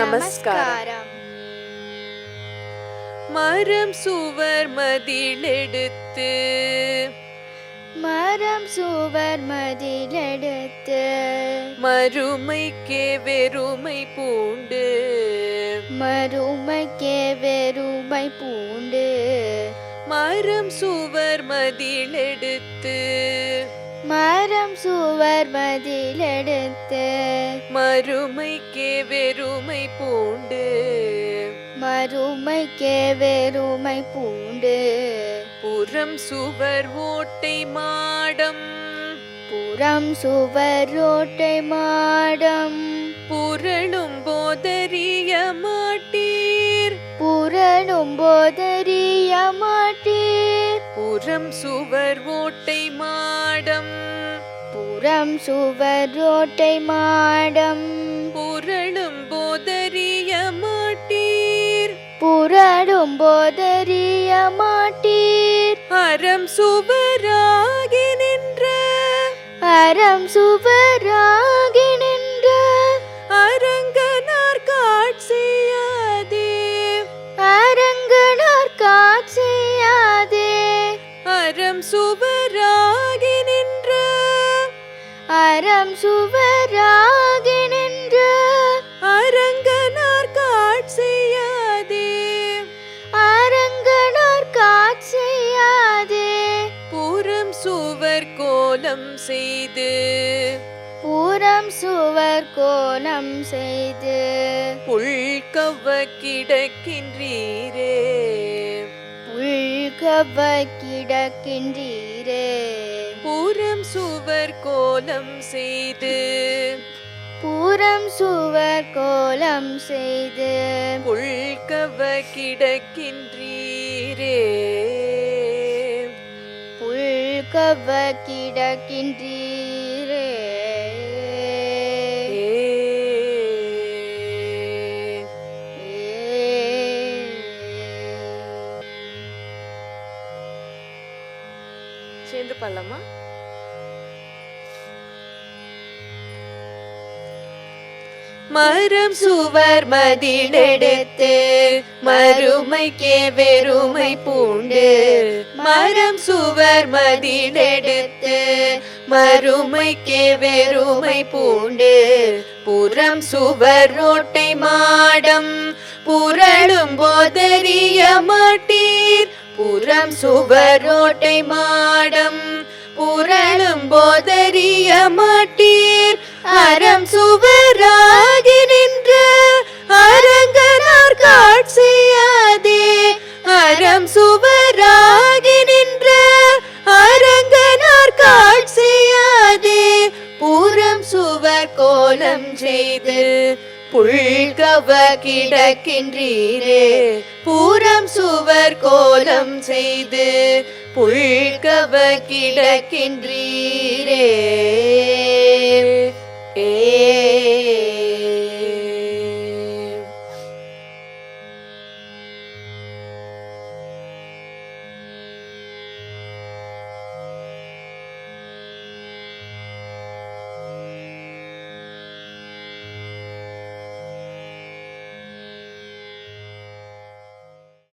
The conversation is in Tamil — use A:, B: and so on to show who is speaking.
A: நமஸ்காரம். மரம் சுவர் மதிலெடுத்து மறுமைக்கே வெறுமை பூண்டு மரம் சுவர் மதிலெடுத்து மறுமைக்கே வெறுமை பூண்டு புறம் சுவர் ஓட்டை மாடம் புரளும் போதறிய மாட்டீர் புறம் சுவர் ஓட்டை மாடம் புரளும் போதறிய மாட்டீர் அறம் சுவராகி நின்ற அரங்கனார் காட்சியாதே அறம் சுவராகி நின்ற அரங்கனார் காட்சியாதே புறம் சுவர் கோலம் செய்து புல்கவ கிடக்கின்றீரே புறம் சுவர் கோலம் செய்து புல்கவ கிடக்கின்றீரே சேர்ந்து பாடலாமா? மரம் சுவர் மதிலெடுத்து மறுமைக்கே வெறுமை பூண்டு மரம் சுவர் மதிலெடுத்து மறுமைக்கே வெறுமை பூண்டு புறம் சுவர் ஓட்டை மாடம் புரளும் போதறிய மாட்டீர் புறம் சுவர் ஓட்டை மாடம் புரளும் போதறிய மாட்டீர் அறம் சுவராகி நின்ற அரங்கனார் காட்சியாதே அறம் சுவராகி நின்ற அரங்கனார் காட்சியாதே புறம் சுவர் கோலம் செய்து புல்கவ கிடக்கின்றீரே புறம் சுவர் கோலம் செய்து புல்கவ கிடக்கின்றீரே